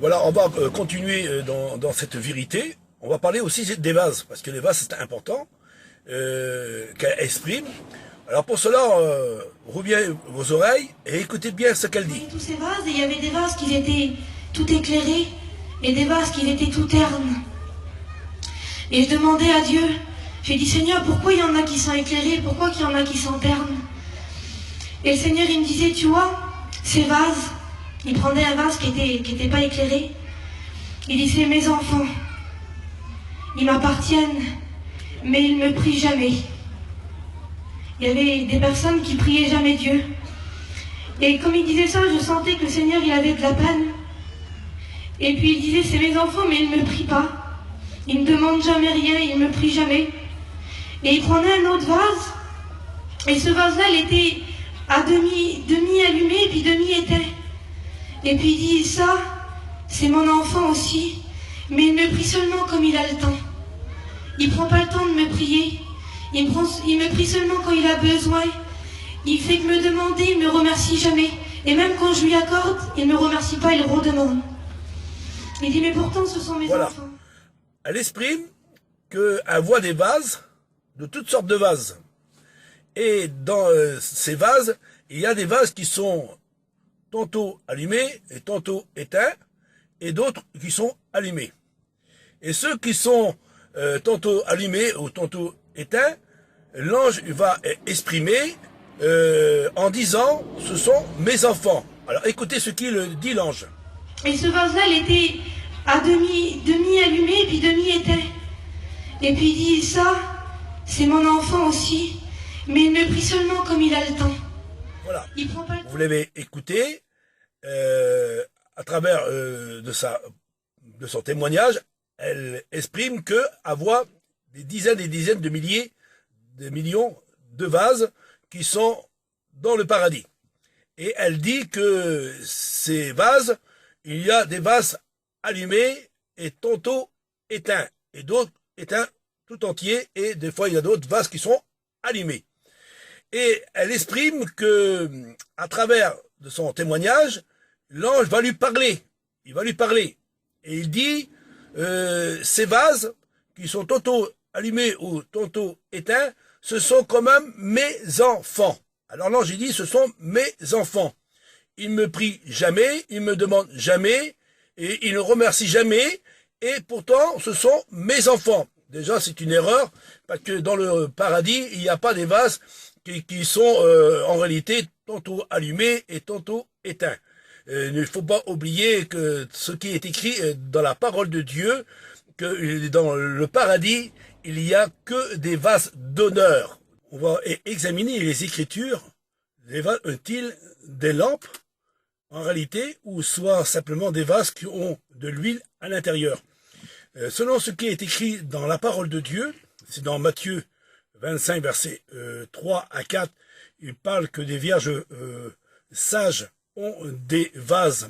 Voilà, on va continuer dans cette vérité. On va parler aussi des vases, parce que les vases c'est important, qu'elle exprime. Alors pour cela, rouvrez vos oreilles et écoutez bien ce qu'elle dit. Tous ces vases, et il y avait des vases qui étaient tout éclairés et des vases qui étaient tout ternes. Et je demandais à Dieu, j'ai dit Seigneur, pourquoi il y en a qui sont éclairés, pourquoi il y en a qui sont ternes? Et le Seigneur il me disait, tu vois, ces vases, il prenait un vase qui était pas éclairé, il dit c'est mes enfants, ils m'appartiennent, mais ils ne me prient jamais. Il y avait des personnes qui priaient jamais Dieu. Et comme il disait ça, je sentais que le Seigneur, il avait de la peine. Et puis il disait, c'est mes enfants, mais ils ne me prient pas. Ils ne me demandent jamais rien, ils ne me prient jamais. Et il prenait un autre vase. Et ce vase-là, il était à demi allumé, puis demi éteint. Et puis il dit, ça, c'est mon enfant aussi. Mais il me prie seulement comme il a le temps. Il ne prend pas le temps de me prier. Il me prie seulement quand il a besoin. Il fait que me demander, il ne me remercie jamais. Et même quand je lui accorde, il ne me remercie pas, il redemande. Il dit, mais pourtant ce sont mes enfants. Elle exprime qu'elle voit des vases, de toutes sortes de vases. Et dans ces vases, il y a des vases qui sont tantôt allumés et tantôt éteints, et d'autres qui sont allumés. Et ceux qui sont tantôt allumés ou tantôt éteints, l'ange va exprimer en disant « ce sont mes enfants ». Alors écoutez ce qu'il dit l'ange. Et ce vase-là, il était à demi allumé puis demi éteint. Et puis il dit « ça, c'est mon enfant aussi, mais il me prie seulement comme il a le temps ». Voilà, vous l'avez écouté à travers de son témoignage. Elle exprime qu'elle voit des dizaines et dizaines de milliers, de millions de vases qui sont dans le paradis. Et elle dit que ces vases, il y a des vases allumés et tantôt éteints, et d'autres éteints tout entiers, et des fois il y a d'autres vases qui sont allumés. Et elle exprime que, à travers de son témoignage, l'ange va lui parler. Il va lui parler. Et il dit, ces vases qui sont tantôt allumés ou tantôt éteints, ce sont quand même mes enfants. Alors l'ange il dit, ce sont mes enfants. Ils me prient jamais, ils me demandent jamais, et ils ne remercient jamais, et pourtant ce sont mes enfants. Déjà c'est une erreur, parce que dans le paradis, il n'y a pas des vases qui sont en réalité tantôt allumés et tantôt éteints. Il ne faut pas oublier que ce qui est écrit dans la parole de Dieu, que dans le paradis, il n'y a que des vases d'honneur. On va examiner les Écritures. Les vases ont-ils des lampes, en réalité, ou soit simplement des vases qui ont de l'huile à l'intérieur? Selon ce qui est écrit dans la parole de Dieu, c'est dans Matthieu 25, versets 3 à 4, il parle que des vierges sages ont des vases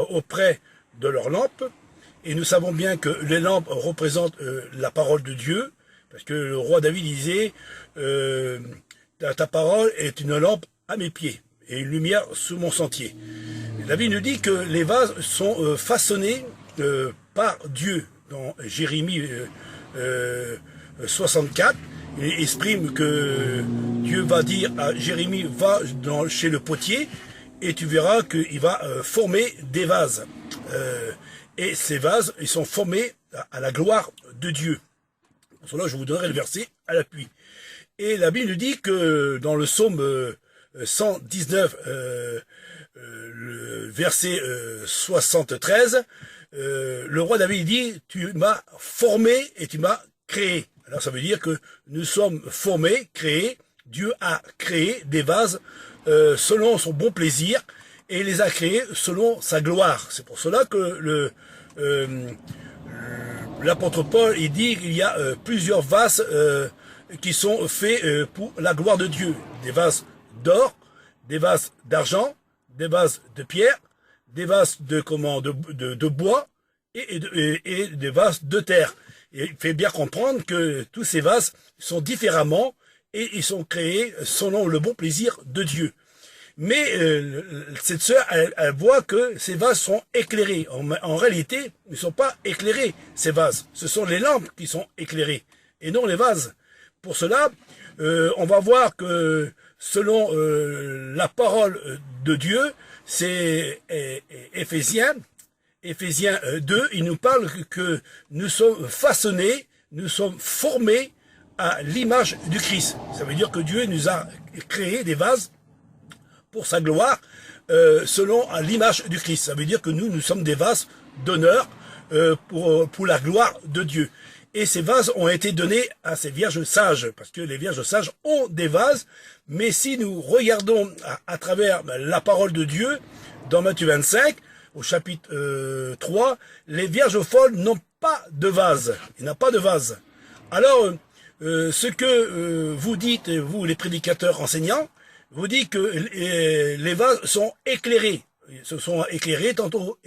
auprès de leurs lampes. Et nous savons bien que les lampes représentent la parole de Dieu, parce que le roi David disait ta parole est une lampe à mes pieds et une lumière sous mon sentier. Et David nous dit que les vases sont façonnés par Dieu. Dans Jérémie 64, il exprime que Dieu va dire à Jérémie, va chez le potier et tu verras qu'il va former des vases. Et ces vases, ils sont formés à la gloire de Dieu. Pour cela, je vous donnerai le verset à l'appui. Et la Bible nous dit que dans le psaume 119, le verset 73, le roi David dit « Tu m'as formé et tu m'as créé ». Alors ça veut dire que nous sommes formés, créés. Dieu a créé des vases selon son bon plaisir et les a créés selon sa gloire. C'est pour cela que l'apôtre Paul il dit qu'il y a plusieurs vases qui sont faits pour la gloire de Dieu. Des vases d'or, des vases d'argent, des vases de pierre, des vases de bois et des vases de terre. Et il fait bien comprendre que tous ces vases sont différemment et ils sont créés selon le bon plaisir de Dieu. Mais cette sœur, elle voit que ces vases sont éclairés. En réalité, ils ne sont pas éclairés, ces vases. Ce sont les lampes qui sont éclairées, et non les vases. Pour cela, on va voir que selon la parole de Dieu, c'est Éphésiens 2, il nous parle que nous sommes façonnés, nous sommes formés à l'image du Christ. Ça veut dire que Dieu nous a créé des vases pour sa gloire, selon l'image du Christ. Ça veut dire que nous sommes des vases d'honneur pour la gloire de Dieu. Et ces vases ont été donnés à ces vierges sages, parce que les vierges sages ont des vases, mais si nous regardons à travers la parole de Dieu, dans Matthieu 25, au chapitre 3, les vierges folles n'ont pas de vase. Il n'y a pas de vase. Alors, ce que vous dites, vous les prédicateurs enseignants, vous dites que les vases sont éclairés. Ils se sont éclairés, tantôt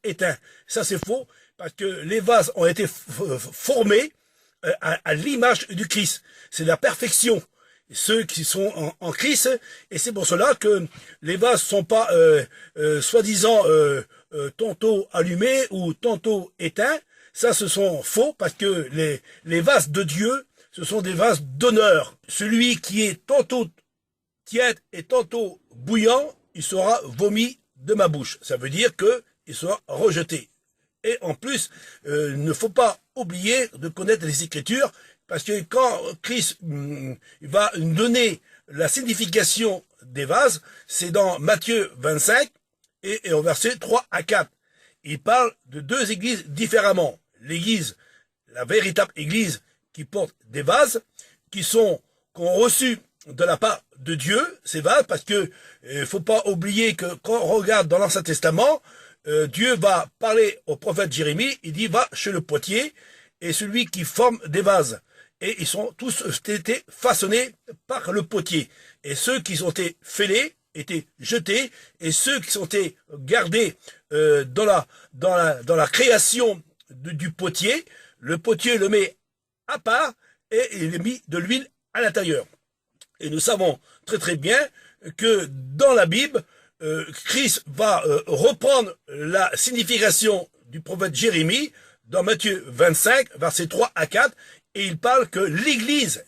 éteints. Ça c'est faux, parce que les vases ont été formés à l'image du Christ. C'est la perfection. Ceux qui sont en Christ, et c'est pour cela que les vases sont pas soi-disant tantôt allumés ou tantôt éteints. Ça, ce sont faux, parce que les vases de Dieu, ce sont des vases d'honneur. Celui qui est tantôt tiède et tantôt bouillant, il sera vomi de ma bouche. Ça veut dire que il sera rejeté. Et en plus, il ne faut pas oublier de connaître les Écritures, parce que quand Christ va nous donner la signification des vases, c'est dans Matthieu 25 et au verset 3 à 4. Il parle de deux églises différemment. L'église, la véritable église qui porte des vases, qu'ont reçu de la part de Dieu, ces vases, parce que faut pas oublier que quand on regarde dans l'Ancien Testament, Dieu va parler au prophète Jérémie, il dit va chez le potier, et celui qui forme des vases. Et ils sont tous été façonnés par le potier. Et ceux qui ont été fêlés étaient jetés, et ceux qui ont été gardés dans la création du potier, le potier le met à part et il met de l'huile à l'intérieur. Et nous savons très très bien que dans la Bible, Christ va reprendre la signification du prophète Jérémie dans Matthieu 25, versets 3 à 4, et il parle que l'église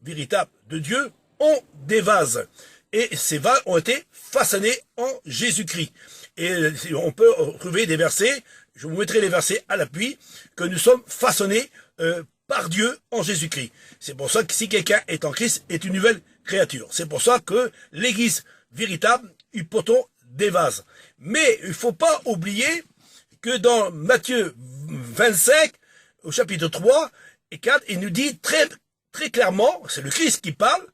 véritable de Dieu, ont des vases. Et ces vases ont été façonnés en Jésus-Christ. Et on peut trouver des versets, je vous mettrai les versets à l'appui, que nous sommes façonnés par Dieu en Jésus-Christ. C'est pour ça que si quelqu'un est en Christ, est une nouvelle créature. C'est pour ça que l'église véritable, ils portent des vases. Mais il ne faut pas oublier que dans Matthieu 25, au chapitre 3 et 4, il nous dit très, très clairement, c'est le Christ qui parle,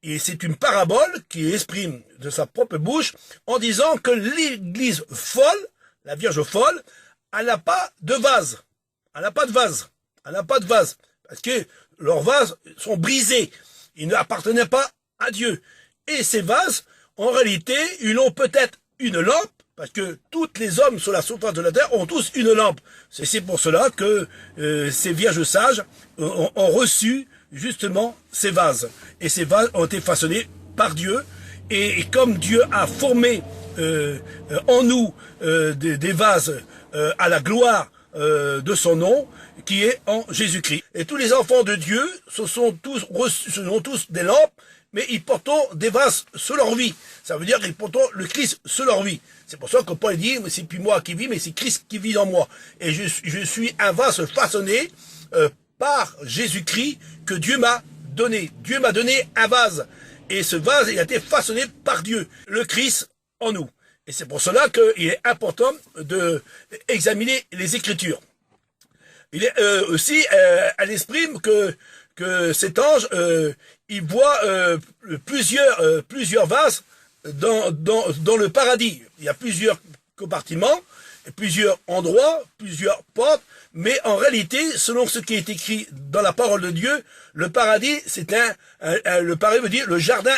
et c'est une parabole qui exprime de sa propre bouche en disant que l'église folle, la Vierge folle, elle n'a pas de vase. Elle n'a pas de vase. Elle n'a pas de vase. Parce que leurs vases sont brisés. Ils n'appartenaient pas à Dieu. Et ces vases, en réalité, ils ont peut-être une lampe, parce que tous les hommes sur la surface de la terre ont tous une lampe. C'est pour cela que ces vierges sages ont reçu justement ces vases. Et ces vases ont été façonnés par Dieu. Et comme Dieu a formé en nous des vases à la gloire de son nom, qui est en Jésus-Christ. Et tous les enfants de Dieu, ce sont tous des lampes, mais ils portent des vases sur leur vie. Ça veut dire qu'ils portent le Christ sur leur vie. C'est pour ça que Paul dit, c'est plus moi qui vis, mais c'est Christ qui vit en moi. Et je suis un vase façonné par Jésus-Christ que Dieu m'a donné. Dieu m'a donné un vase. Et ce vase, il a été façonné par Dieu, le Christ en nous. Et c'est pour cela qu'il est important de examiner les Écritures. Il est aussi, elle exprime que cet ange, il voit plusieurs vases dans le paradis. Il y a plusieurs compartiments, plusieurs endroits, plusieurs portes, mais en réalité, selon ce qui est écrit dans la parole de Dieu, le paradis, c'est le paradis veut dire le jardin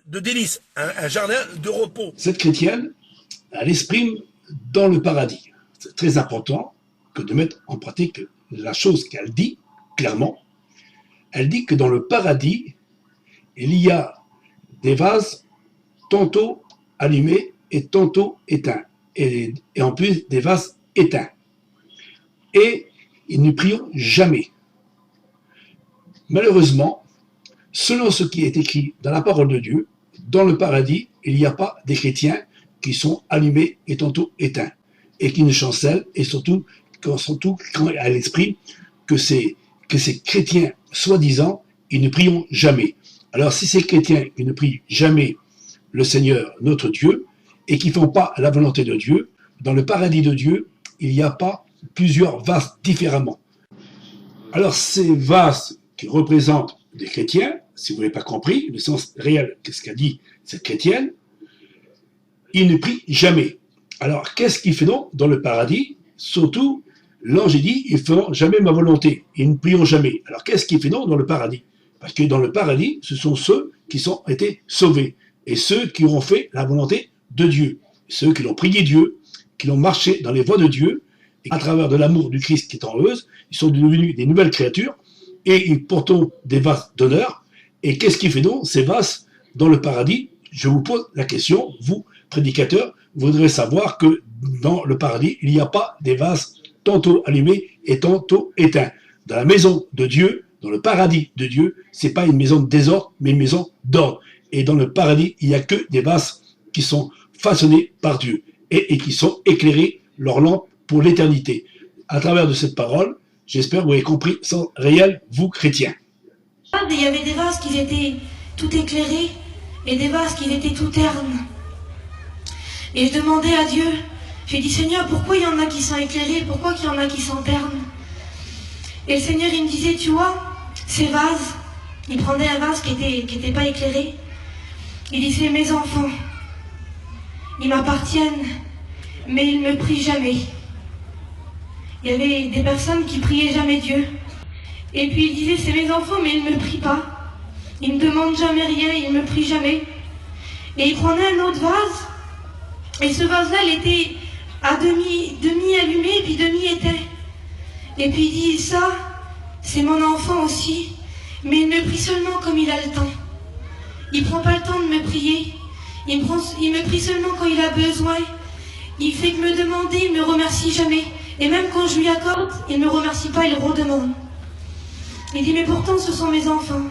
de délices, un jardin de repos. Cette chrétienne, elle exprime dans le paradis. C'est très important que de mettre en pratique la chose qu'elle dit clairement. Elle dit que dans le paradis, il y a des vases tantôt allumés et tantôt éteints. Et en plus des vases éteints. Et ils ne prient jamais. Malheureusement, selon ce qui est écrit dans la parole de Dieu, dans le paradis, il n'y a pas des chrétiens qui sont allumés et tantôt éteints, et qui ne chancellent, et surtout quand à l'esprit que ces chrétiens, soi-disant, ils ne prient jamais. Alors si ces chrétiens qui ne prient jamais le Seigneur, notre Dieu, et qui ne font pas la volonté de Dieu, dans le paradis de Dieu, il n'y a pas plusieurs vases différemment. Alors ces vases qui représentent des chrétiens, si vous n'avez pas compris le sens réel de ce qu'a dit cette chrétienne, ils ne prient jamais. Alors qu'est-ce qu'il fait donc dans le paradis? Surtout, l'ange dit, ils ne feront jamais ma volonté, ils ne prieront jamais. Alors qu'est-ce qu'il fait donc dans le paradis? Parce que dans le paradis, ce sont ceux qui ont été sauvés, et ceux qui auront fait la volonté de Dieu, ceux qui l'ont prié Dieu, qui l'ont marché dans les voies de Dieu, et à travers de l'amour du Christ qui est en eux, ils sont devenus des nouvelles créatures, et ils portent des vases d'honneur. Et qu'est-ce qui fait donc ces vases dans le paradis? Je vous pose la question, vous, prédicateurs, vous voudrez savoir que dans le paradis, il n'y a pas des vases tantôt allumés et tantôt éteints. Dans la maison de Dieu, dans le paradis de Dieu, c'est pas une maison de désordre, mais une maison d'ordre. Et dans le paradis, il n'y a que des vases qui sont façonnés par Dieu et qui sont éclairés, leur lampe pour l'éternité. À travers de cette parole, j'espère que vous avez compris le sens réel, vous chrétiens. Il y avait des vases qui étaient tout éclairés et des vases qui étaient tout ternes. Et je demandais à Dieu, j'ai dit Seigneur, pourquoi il y en a qui sont éclairés, pourquoi il y en a qui sont ternes? Et le Seigneur il me disait, tu vois, ces vases, il prenait un vase qui était pas éclairé, il disait mes enfants, ils m'appartiennent, mais ils ne me prient jamais. Il y avait des personnes qui priaient jamais Dieu. Et puis il disait, c'est mes enfants, mais ils ne me prient pas. Ils ne me demandent jamais rien, ils ne me prient jamais. Et il prenait un autre vase, et ce vase-là, il était à demi allumé, et puis demi éteint. Et puis il dit, ça, c'est mon enfant aussi, mais il me prie seulement comme il a le temps. Il ne prend pas le temps de me prier. Il me prie seulement quand il a besoin. Il fait que me demander, il ne me remercie jamais. Et même quand je lui accorde, il ne me remercie pas, il redemande. Il dit, mais pourtant, ce sont mes enfants.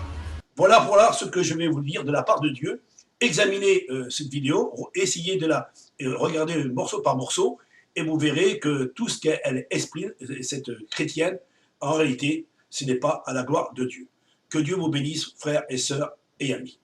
Voilà ce que je vais vous dire de la part de Dieu. Examinez cette vidéo, essayez de la regarder morceau par morceau, et vous verrez que tout ce qu'elle exprime, cette chrétienne, en réalité, ce n'est pas à la gloire de Dieu. Que Dieu vous bénisse, frères et sœurs et amis.